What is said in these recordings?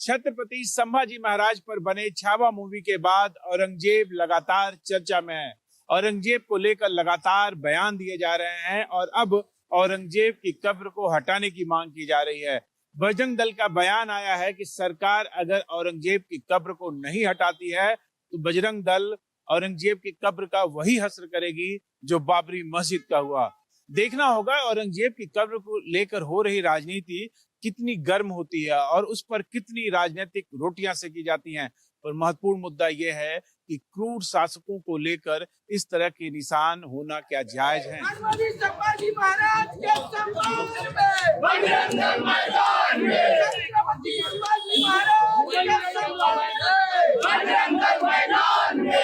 छत्रपति संभाजी महाराज पर बने छावा मूवी के बाद औरंगजेब लगातार चर्चा में है। औरंगजेब को लेकर लगातार बयान दिए जा रहे हैं और अब औरंगजेब की कब्र को हटाने की मांग की जा रही है। बजरंग दल का बयान आया है कि सरकार अगर औरंगजेब की कब्र को नहीं हटाती है तो बजरंग दल औरंगजेब की कब्र का वही हश्र करेगी जो बाबरी मस्जिद का हुआ। देखना होगा औरंगजेब की कब्र को लेकर हो रही राजनीति कितनी गर्म होती है और उस पर कितनी राजनीतिक रोटियां सेकी जाती हैं। पर महत्वपूर्ण मुद्दा यह है कि क्रूर शासकों को लेकर इस तरह के निशान होना क्या जायज है। संभाजी महाराज के सम्मान में बजरंग दल मैदान में, छत्रपति संभाजी महाराज के सम्मान में बजरंग दल मैदान में।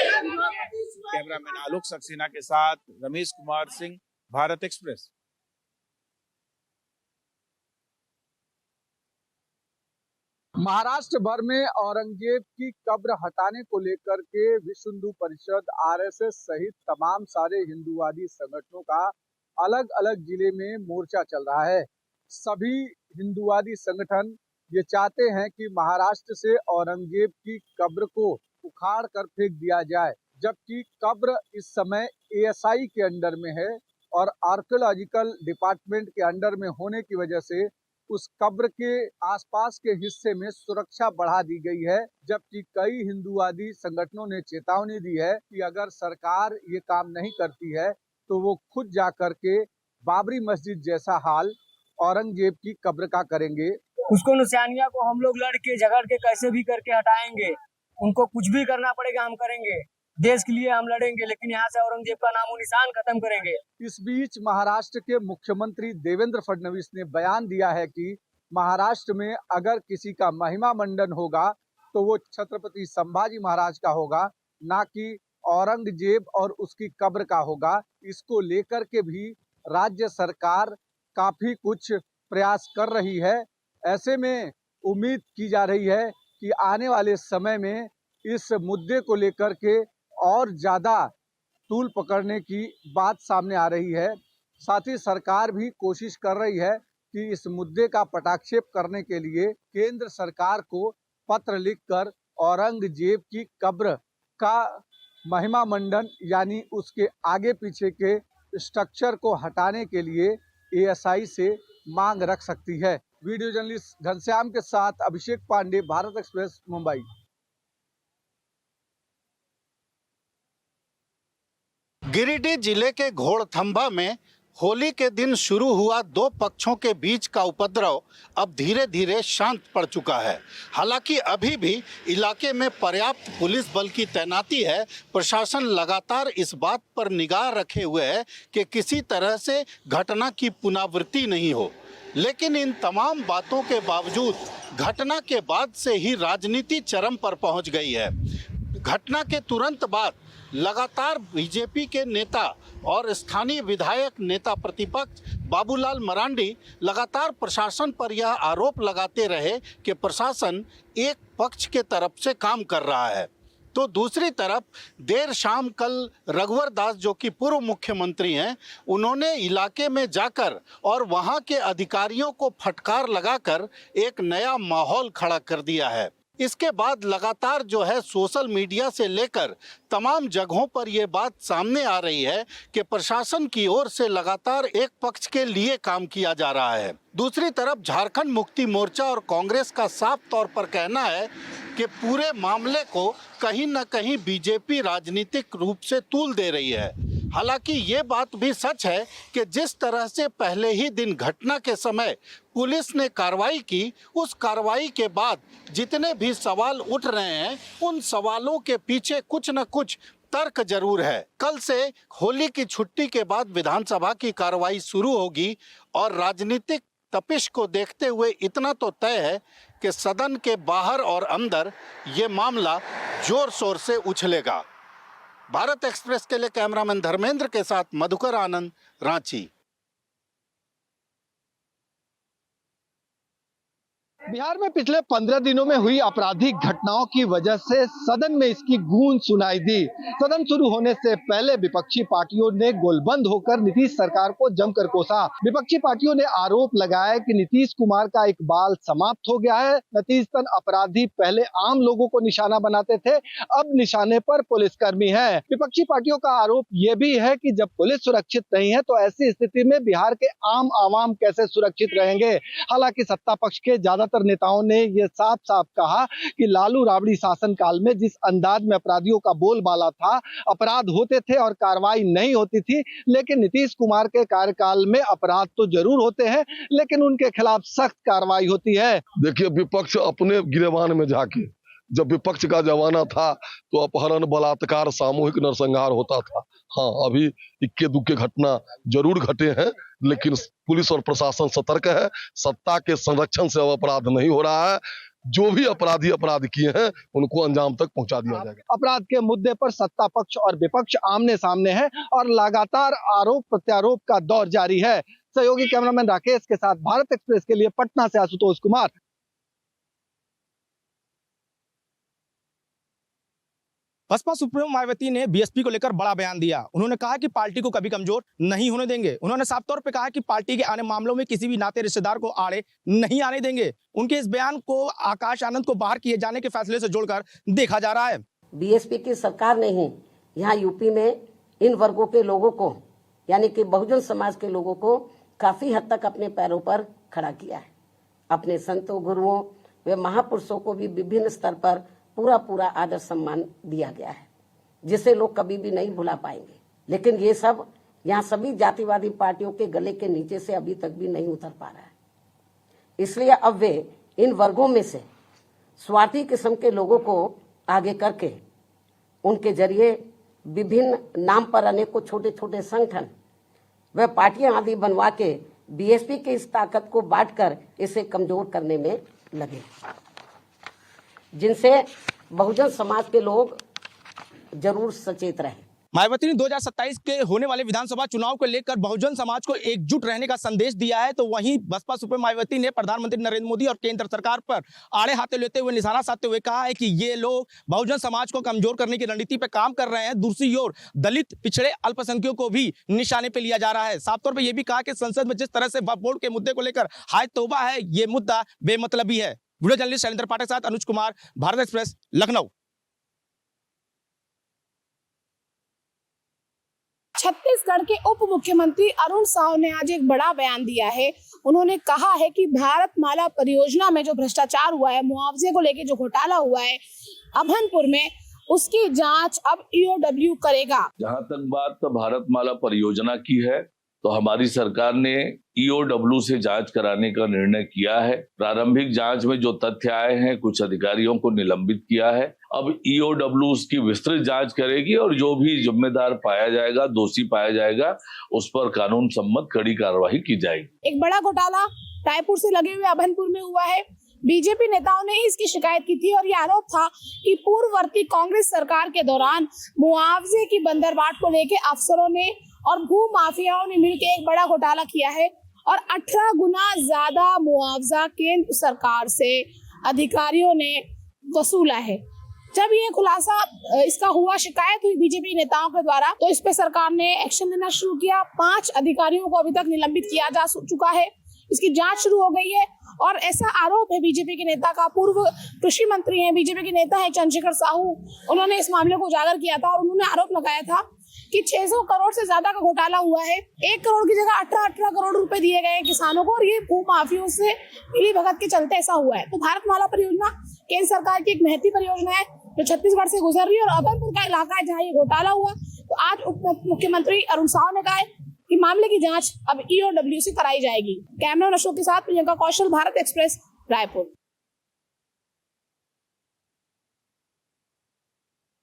कैमरामैन आलोक सक्सेना के साथ रमेश कुमार सिंह, भारत एक्सप्रेस। महाराष्ट्र भर में औरंगजेब की कब्र हटाने को लेकर के विश्व हिंदू परिषद, आरएसएस सहित तमाम सारे हिंदूवादी संगठनों का अलग अलग जिले में मोर्चा चल रहा है। सभी हिंदूवादी संगठन ये चाहते हैं कि महाराष्ट्र से औरंगजेब की कब्र को उखाड़ कर फेंक दिया जाए, जबकि कब्र इस समय एएसआई के अंडर में है और आर्कियोलॉजिकल डिपार्टमेंट के अंडर में होने की वजह से उस कब्र के आसपास के हिस्से में सुरक्षा बढ़ा दी गई है। जबकि कई हिंदूवादी संगठनों ने चेतावनी दी है कि अगर सरकार ये काम नहीं करती है तो वो खुद जा करके बाबरी मस्जिद जैसा हाल औरंगजेब की कब्र का करेंगे। उसको निशानिया को हम लोग लड़ के झगड़ के कैसे भी करके हटाएंगे। उनको कुछ भी करना पड़ेगा, हम करेंगे। देश के लिए हम लड़ेंगे, लेकिन यहाँ से औरंगजेब का नामो निशान खत्म करेंगे। इस बीच महाराष्ट्र के मुख्यमंत्री देवेंद्र फडणवीस ने बयान दिया है कि महाराष्ट्र में अगर किसी का महिमा मंडन होगा तो वो छत्रपति संभाजी महाराज का होगा, ना कि औरंगजेब और उसकी कब्र का होगा। इसको लेकर के भी राज्य सरकार काफी कुछ प्रयास कर रही है। ऐसे में उम्मीद की जा रही है कि आने वाले समय में इस मुद्दे को लेकर के और ज्यादा तूल पकड़ने की बात सामने आ रही है। साथ ही सरकार भी कोशिश कर रही है कि इस मुद्दे का पटाक्षेप करने के लिए केंद्र सरकार को पत्र लिखकर औरंगजेब की कब्र का महिमा मंडन यानी उसके आगे पीछे के स्ट्रक्चर को हटाने के लिए एएसआई से मांग रख सकती है। वीडियो जर्नलिस्ट घनश्याम के साथ अभिषेक पांडे, भारत एक्सप्रेस, मुंबई। गिरिडीह जिले के घोड़थंभा में होली के दिन शुरू हुआ दो पक्षों के बीच का उपद्रव अब धीरे धीरे शांत पड़ चुका है। हालांकि अभी भी इलाके में पर्याप्त पुलिस बल की तैनाती है। प्रशासन लगातार इस बात पर निगाह रखे हुए है कि किसी तरह से घटना की पुनरावृत्ति नहीं हो। लेकिन इन तमाम बातों के बावजूद घटना के बाद से ही राजनीति चरम पर पहुंच गई है। घटना के तुरंत बाद लगातार बीजेपी के नेता और स्थानीय विधायक नेता प्रतिपक्ष बाबूलाल मरांडी लगातार प्रशासन पर यह आरोप लगाते रहे कि प्रशासन एक पक्ष के तरफ से काम कर रहा है। तो दूसरी तरफ देर शाम कल रघुवर दास, जो कि पूर्व मुख्यमंत्री हैं, उन्होंने इलाके में जाकर और वहां के अधिकारियों को फटकार लगाकर एक नया माहौल खड़ा कर दिया है। इसके बाद लगातार जो है सोशल मीडिया से लेकर तमाम जगहों पर यह बात सामने आ रही है कि प्रशासन की ओर से लगातार एक पक्ष के लिए काम किया जा रहा है। दूसरी तरफ झारखंड मुक्ति मोर्चा और कांग्रेस का साफ तौर पर कहना है कि पूरे मामले को कहीं न कहीं बीजेपी राजनीतिक रूप से तूल दे रही है। हालांकि ये बात भी सच है कि जिस तरह से पहले ही दिन घटना के समय पुलिस ने कार्रवाई की, उस कार्रवाई के बाद जितने भी सवाल उठ रहे हैं, उन सवालों के पीछे कुछ न कुछ तर्क जरूर है। कल से होली की छुट्टी के बाद विधानसभा की कार्रवाई शुरू होगी और राजनीतिक तपिश को देखते हुए इतना तो तय है कि सदन के बाहर और अंदर ये मामला जोर शोर से उछलेगा। भारत एक्सप्रेस के लिए कैमरामैन धर्मेंद्र के साथ मधुकर आनंद, रांची। बिहार में पिछले 15 दिनों में हुई आपराधिक घटनाओं की वजह से सदन में इसकी गूंज सुनाई दी। सदन शुरू होने से पहले विपक्षी पार्टियों ने गोलबंद होकर नीतीश सरकार को जमकर कोसा। विपक्षी पार्टियों ने आरोप लगाया कि नीतीश कुमार का इकबाल समाप्त हो गया है। नतीजतन अपराधी पहले आम लोगों को निशाना बनाते थे, अब निशाने पर पुलिसकर्मी है। विपक्षी पार्टियों का आरोप ये भी है कि जब पुलिस सुरक्षित नहीं है तो ऐसी स्थिति में बिहार के आम आवाम कैसे सुरक्षित रहेंगे। हालांकि सत्ता पक्ष के ज्यादातर नेताओं ने यह साफ साफ कहा कि लालू राबड़ी शासनकाल में जिस अंदाज में अपराधियों का बोलबाला था, अपराध होते थे और कार्रवाई नहीं होती थी, लेकिन नीतीश कुमार के कार्यकाल में अपराध तो जरूर होते हैं लेकिन उनके खिलाफ सख्त कार्रवाई होती है। देखिए, विपक्ष अपने गिरेबान में जाके, जब विपक्ष का जमाना था तो अपहरण, बलात्कार, सामूहिक नरसंहार होता था। हाँ, अभी इक्के दुक्के घटना जरूर घटे हैं, लेकिन पुलिस और प्रशासन सतर्क है। सत्ता के संरक्षण से अब अपराध नहीं हो रहा है। जो भी अपराधी अपराध किए हैं उनको अंजाम तक पहुंचा दिया जाएगा। अपराध के मुद्दे पर सत्ता पक्ष और विपक्ष आमने सामने है और लगातार आरोप प्रत्यारोप का दौर जारी है। सहयोगी कैमरामैन राकेश के साथ भारत एक्सप्रेस के लिए पटना से आशुतोष कुमार। बसपा सुप्रीमो मायावती ने बीएसपी को लेकर बड़ा बयान दिया। उन्होंने कहा कि पार्टी को कभी कमजोर नहीं होने देंगे। उन्होंने साफ तौर पे कहा कि पार्टी के आने मामलों में किसी भी नाते रिश्तेदार को आड़े नहीं आने देंगे। उनके इस बयान को आकाश आनंद को बाहर किए जाने के फैसले से जोड़कर देखा जा रहा है। बीएसपी की सरकार ने ही यहाँ यूपी में इन वर्गों के लोगों को, यानी कि बहुजन समाज के लोगों को काफी हद तक अपने पैरों पर खड़ा किया है। अपने संतों, गुरुओं व महापुरुषों को भी विभिन्न स्तर पर पूरा आदर सम्मान दिया गया है, जिसे लोग कभी भी नहीं भुला पाएंगे। लेकिन ये सब यहाँ सभी जातिवादी पार्टियों के गले के नीचे से अभी तक भी नहीं उतर पा रहा है। इसलिए अब वे इन वर्गों में से स्वार्थी किस्म के लोगों को आगे करके उनके जरिए विभिन्न नाम पर अनेकों छोटे छोटे संगठन व पार्टियां आदि बनवा के बीएसपी की इस ताकत को बांटकर इसे कमजोर करने में लगे, जिनसे बहुजन समाज के लोग जरूर सचेत रहे। मायावती ने 2027 के होने वाले विधानसभा चुनाव को लेकर बहुजन समाज को एकजुट रहने का संदेश दिया है। तो वहीं बसपा सुप्रीमो मायावती ने प्रधानमंत्री नरेंद्र मोदी और केंद्र सरकार पर आड़े हाथे लेते हुए, निशाना साधते हुए कहा है कि ये लोग बहुजन समाज को कमजोर करने की रणनीति पे काम कर रहे हैं। दूसरी ओर दलित, पिछड़े, अल्पसंख्यकों को भी निशाने पे लिया जा रहा है। साफ तौर पर यह भी कहा कि संसद में जिस तरह से वक्फ बोर्ड के मुद्दे को लेकर हाय तौबा है, ये मुद्दा बेमतलबी है। वीडियो जर्नलिस्ट शैलेंद्र पाठक साथ अनुज कुमार, भारत एक्सप्रेस, लखनऊ। छत्तीसगढ़ के उप मुख्यमंत्री अरुण साव ने आज एक बड़ा बयान दिया है। उन्होंने कहा है कि भारतमाला परियोजना में जो भ्रष्टाचार हुआ है, मुआवजे को लेकर जो घोटाला हुआ है अभनपुर में, उसकी जांच अब ईओडब्ल्यू करेगा। जहां तक बात भारतमाला परियोजना की है, तो हमारी सरकार ने ईओडब्ल्यू से जांच कराने का निर्णय किया है। प्रारंभिक जांच में जो तथ्य आए हैं, कुछ अधिकारियों को निलंबित किया है। अब ईओडब्ल्यू उसकी विस्तृत जांच करेगी और जो भी जिम्मेदार पाया जाएगा, दोषी पाया जाएगा, उस पर कानून सम्मत कड़ी कार्रवाई की जाएगी। एक बड़ा घोटाला रायपुर से लगे हुए अभनपुर में हुआ है। बीजेपी नेताओं ने इसकी शिकायत की थी और ये आरोप था कि पूर्ववर्ती कांग्रेस सरकार के दौरान मुआवजे की बंदरबाट को लेकर अफसरों ने और भू माफियाओं ने मिलकर एक बड़ा घोटाला किया है और 18 गुना ज्यादा मुआवजा केंद्र सरकार से अधिकारियों ने वसूला है। जब ये खुलासा इसका हुआ, शिकायत हुई बीजेपी नेताओं के द्वारा, तो इस पे सरकार ने एक्शन लेना शुरू किया। 5 अधिकारियों को अभी तक निलंबित किया जा चुका है। इसकी जांच शुरू हो गई है और ऐसा आरोप है बीजेपी के नेता का, पूर्व कृषि मंत्री हैं, बीजेपी के नेता है चंद्रशेखर साहू, उन्होंने इस मामले को उजागर किया था और उन्होंने आरोप लगाया था कि 600 करोड़ से ज्यादा का घोटाला हुआ है। 1 करोड़ की जगह 18 करोड़ रुपए दिए गए किसानों को और ये भू माफियों से मिली भगत के चलते ऐसा हुआ है। तो भारतमाला परियोजना केंद्र सरकार की एक महती परियोजना है जो छत्तीसगढ़ से गुजर रही है और अभनपुर का इलाका है जहाँ ये घोटाला हुआ। तो आज उप मुख्यमंत्री अरुण साव ने कहा है कि मामले की जांच अब ईओडब्ल्यू से कराई जाएगी। कैमरा अशोक के साथ प्रियंका कौशल, भारत एक्सप्रेस, रायपुर।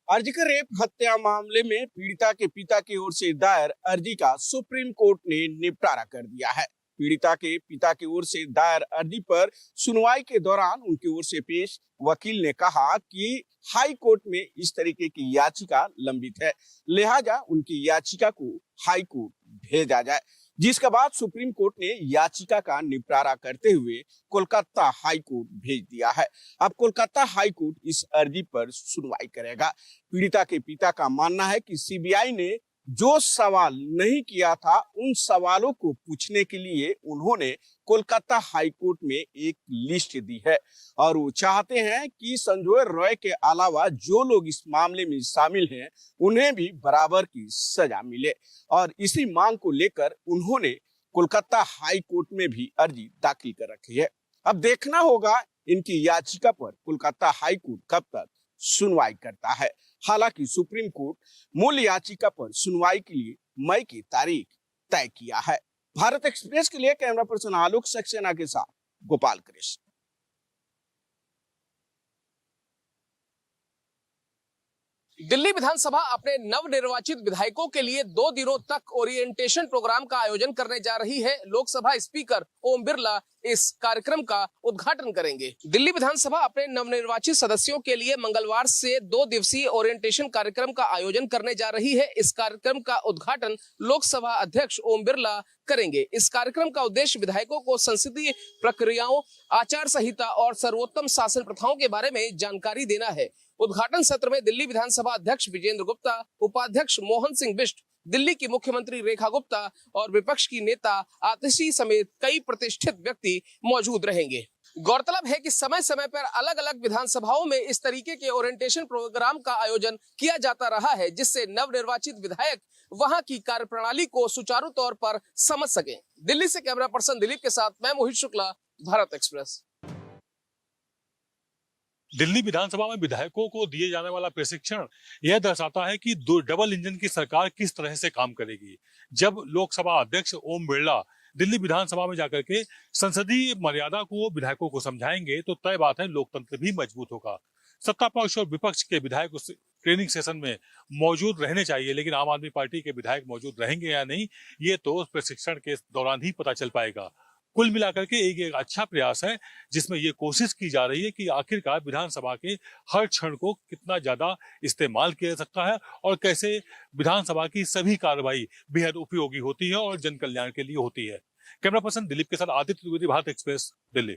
अर्जिकर रेप हत्या मामले में पीड़िता के पिता की ओर से दायर अर्जी का सुप्रीम कोर्ट ने निपटारा कर दिया है। पीड़िता के पिता की ओर से दायर अर्जी पर सुनवाई के दौरान उनकी ओर से पेश वकील ने कहा कि हाई कोर्ट में इस तरीके की याचिका लंबित है, लिहाजा उनकी याचिका को हाई कोर्ट भेजा जाए। जिसके बाद सुप्रीम कोर्ट ने याचिका का निपटारा करते हुए कोलकाता हाई कोर्ट भेज दिया है। अब कोलकाता हाई कोर्ट इस अर्जी पर सुनवाई करेगा। पीड़िता के पिता का मानना है कि सीबीआई ने जो सवाल नहीं किया था उन सवालों को पूछने के लिए उन्होंने कोलकाता हाई कोर्ट में एक लिस्ट दी है और वो चाहते हैं कि संजय रॉय के अलावा जो लोग इस मामले में शामिल हैं उन्हें भी बराबर की सजा मिले और इसी मांग को लेकर उन्होंने कोलकाता हाई कोर्ट में भी अर्जी दाखिल कर रखी है। अब देखना होगा इनकी याचिका पर कोलकाता हाई कोर्ट कब तक सुनवाई करता है। हालांकि सुप्रीम कोर्ट मूल याचिका पर सुनवाई के लिए मई की तारीख तय किया है। भारत एक्सप्रेस के लिए कैमरा पर्सन आलोक सक्सेना के साथ गोपाल कृष्ण। दिल्ली विधानसभा अपने नवनिर्वाचित विधायकों के लिए 2 दिनों तक ओरिएंटेशन प्रोग्राम का आयोजन करने जा रही है। लोकसभा स्पीकर ओम बिरला इस कार्यक्रम का उद्घाटन करेंगे। दिल्ली विधानसभा अपने नवनिर्वाचित सदस्यों के लिए मंगलवार से 2 दिवसीय ओरिएंटेशन कार्यक्रम का आयोजन करने जा रही है। इस कार्यक्रम का उद्घाटन लोकसभा अध्यक्ष ओम बिरला करेंगे। इस कार्यक्रम का उद्देश्य विधायकों को संसदीय प्रक्रियाओं, आचार संहिता और सर्वोत्तम शासन प्रथाओं के बारे में जानकारी देना है। उद्घाटन सत्र में दिल्ली विधानसभा अध्यक्ष विजेंद्र गुप्ता, उपाध्यक्ष मोहन सिंह बिष्ट, दिल्ली की मुख्यमंत्री रेखा गुप्ता और विपक्ष की नेता आतिशी समेत कई प्रतिष्ठित व्यक्ति मौजूद रहेंगे। गौरतलब है कि समय समय पर अलग अलग विधानसभाओं में इस तरीके के ओरिएंटेशन प्रोग्राम का आयोजन किया जाता रहा है, जिससे नवनिर्वाचित विधायक वहां की कार्यप्रणाली को सुचारू तौर पर समझ सके। दिल्ली से कैमरा पर्सन दिलीप के साथ मैं मोहित शुक्ला, भारत एक्सप्रेस। दिल्ली विधानसभा में विधायकों को दिए जाने वाला प्रशिक्षण यह दर्शाता है कि डबल इंजन की सरकार किस तरह से काम करेगी। जब लोकसभा अध्यक्ष ओम बिरला दिल्ली विधानसभा में जाकर के संसदीय मर्यादा को विधायकों को समझाएंगे तो तय बात है लोकतंत्र भी मजबूत होगा। सत्ता पक्ष और विपक्ष के विधायक उस ट्रेनिंग सेशन में मौजूद रहने चाहिए, लेकिन आम आदमी पार्टी के विधायक मौजूद रहेंगे या नहीं ये तो प्रशिक्षण के दौरान ही पता चल पाएगा। कुल मिलाकर के एक अच्छा प्रयास है जिसमें ये कोशिश की जा रही है कि आखिरकार विधानसभा के हर क्षण को कितना ज्यादा इस्तेमाल किया जा सकता है और कैसे विधानसभा की सभी कार्रवाई बेहद उपयोगी होती है और जन कल्याण के लिए होती है। कैमरा पर्सन दिलीप के साथ आदित्य द्विवेदी, भारत एक्सप्रेस, दिल्ली।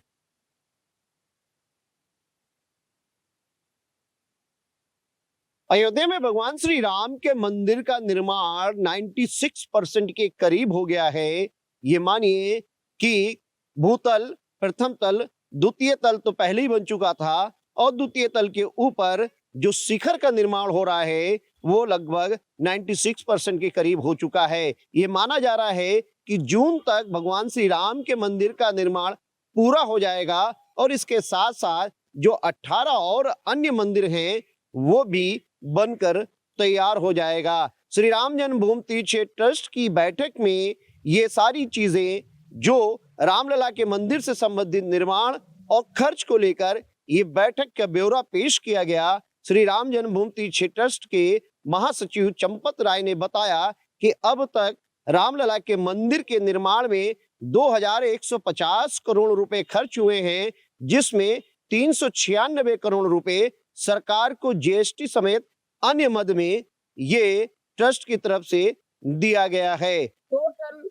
अयोध्या में भगवान श्री राम के मंदिर का निर्माण 96% के करीब हो गया है। ये मानिए कि भूतल, प्रथम तल, द्वितीय तल तो पहले ही बन चुका था और द्वितीय तल के ऊपर जो शिखर का निर्माण हो रहा है वो लगभग 96% के करीब हो चुका है। ये माना जा रहा है कि जून तक भगवान श्री राम के मंदिर का निर्माण पूरा हो जाएगा और इसके साथ साथ जो 18 और अन्य मंदिर हैं वो भी बनकर तैयार हो जाएगा। श्री राम जन्मभूमि तीर्थ क्षेत्र ट्रस्ट की बैठक में ये सारी चीजें जो रामलला के मंदिर से संबंधित निर्माण और खर्च को लेकर ये बैठक का ब्यौरा पेश किया गया। श्री राम जन्मभूमि तीर्थ क्षेत्र ट्रस्ट के महासचिव चंपत राय ने बताया कि अब तक रामलला के मंदिर के निर्माण में 2150 करोड़ रुपए खर्च हुए हैं, जिसमें 396 करोड़ रुपए सरकार को जीएसटी समेत अन्य मद में ये ट्रस्ट की तरफ से दिया गया है। टोटल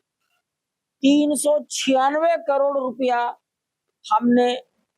396 करोड़ रुपया हमने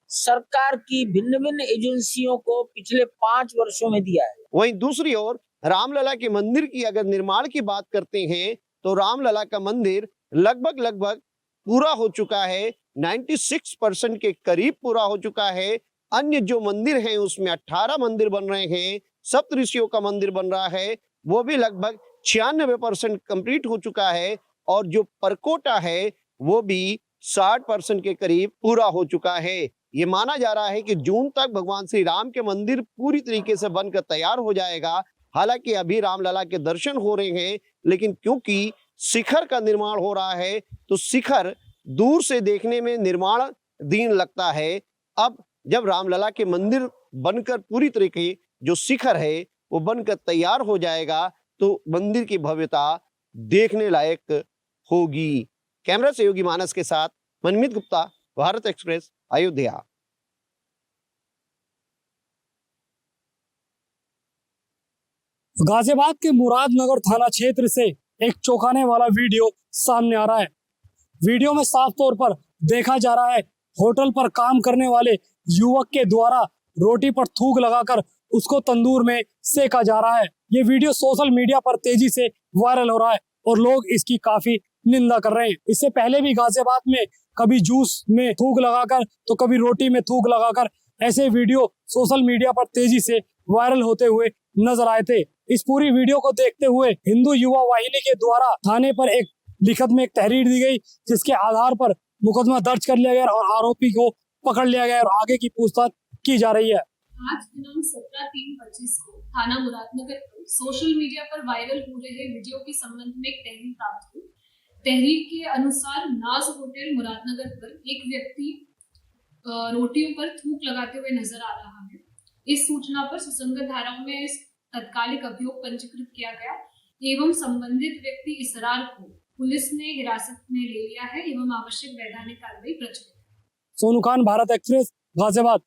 सरकार की भिन्न भिन्न एजेंसियों को पिछले 5 वर्षों में दिया है। वहीं दूसरी ओर रामलला के मंदिर की अगर निर्माण की बात करते हैं तो रामलला का मंदिर लगभग पूरा हो चुका है, 96% के करीब पूरा हो चुका है। अन्य जो मंदिर हैं उसमें 18 मंदिर बन रहे हैं, सप्तऋषियों का मंदिर बन रहा है वो भी लगभग 96% कंप्लीट हो चुका है और जो परकोटा है वो भी 60% के करीब पूरा हो चुका है। ये माना जा रहा है कि जून तक भगवान श्री राम के मंदिर पूरी तरीके से बनकर तैयार हो जाएगा। हालांकि अभी रामलला के दर्शन हो रहे हैं, लेकिन क्योंकि शिखर का निर्माण हो रहा है तो शिखर दूर से देखने में निर्माण दिन लगता है। अब जब रामलला के मंदिर बनकर पूरी तरीके जो शिखर है वो बनकर तैयार हो जाएगा तो मंदिर की भव्यता देखने लायक होगी। कैमरा सहयोगी मानस के साथ मनमीत गुप्ता, भारत एक्सप्रेस, अयोध्या। गाजियाबाद के मुरादनगर थाना क्षेत्र से एक चौंकाने वाला वीडियो सामने आ रहा है। वीडियो में साफ तौर पर देखा जा रहा है होटल पर काम करने वाले युवक के द्वारा रोटी पर थूक लगाकर उसको तंदूर में सेका जा रहा है। ये वीडियो सोशल मीडिया पर तेजी से वायरल हो रहा है और लोग इसकी काफी निंदा कर रहे हैं। इससे पहले भी गाजियाबाद में कभी जूस में थूक लगाकर तो कभी रोटी में थूक लगाकर ऐसे वीडियो सोशल मीडिया पर तेजी से वायरल होते हुए नजर आए थे। इस पूरी वीडियो को देखते हुए हिंदू युवा वाहिनी के द्वारा थाने पर एक लिखित में एक तहरीर दी गई, जिसके आधार पर मुकदमा दर्ज कर लिया गया और आरोपी को पकड़ लिया गया और आगे की पूछताछ की जा रही है। आज दिनांक 17/3/25 को थाना मुरादनगर पर सोशल मीडिया पर वायरल हो रहे वीडियो के संबंध में एक तहरीर प्राप्त हुई। तहरीर के अनुसार नाज होटल मुरादनगर पर एक व्यक्ति रोटियों पर थूक लगाते हुए नजर आ रहा है। इस सूचना पर सुसंगत धाराओं में तत्कालिक अभियोग पंजीकृत किया गया एवं संबंधित व्यक्ति इसरार को पुलिस ने हिरासत में ले लिया है एवं आवश्यक वैधानिक कार्रवाई प्रचलित है। सोनू खान, भारत एक्सप्रेस, गाजियाबाद।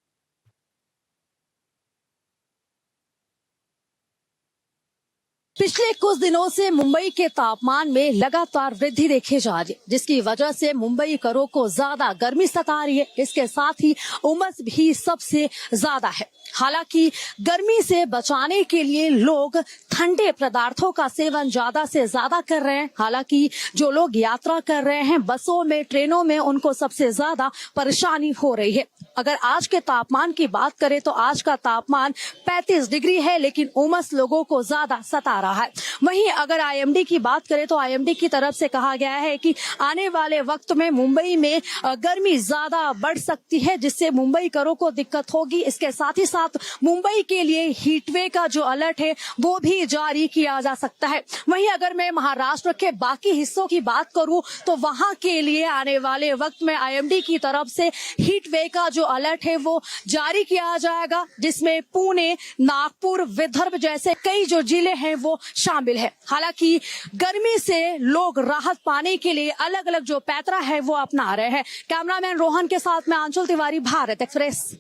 पिछले कुछ दिनों से मुंबई के तापमान में लगातार वृद्धि देखी जा रही है, जिसकी वजह से मुंबईकरों को ज्यादा गर्मी सता रही है। इसके साथ ही उमस भी सबसे ज्यादा है। हालांकि गर्मी से बचाने के लिए लोग ठंडे पदार्थों का सेवन ज्यादा से ज्यादा कर रहे हैं। हालांकि जो लोग यात्रा कर रहे हैं बसों में, ट्रेनों में, उनको सबसे ज्यादा परेशानी हो रही है। अगर आज के तापमान की बात करें तो आज का तापमान 35 डिग्री है, लेकिन उमस लोगों को ज्यादा सता रहा है। वहीं अगर आईएमडी की बात करें तो आईएमडी की तरफ से कहा गया है कि आने वाले वक्त में मुंबई में गर्मी ज्यादा बढ़ सकती है, जिससे मुंबईकरों को दिक्कत होगी। इसके साथ ही साथ मुंबई के लिए हीटवे का जो अलर्ट है वो भी जारी किया जा सकता है। वहीं अगर मैं महाराष्ट्र के बाकी हिस्सों की बात करूं तो वहां के लिए आने वाले वक्त में आईएमडी की तरफ से हीटवे का जो अलर्ट है वो जारी किया जाएगा, जिसमें पुणे, नागपुर, विदर्भ जैसे कई जो जिले हैं वो शामिल है। हालांकि गर्मी से लोग राहत पाने के लिए अलग अलग जो पैतरा है वो अपना रहे हैं। कैमरामैन रोहन के साथ में आंचल तिवारी, भारत एक्सप्रेस।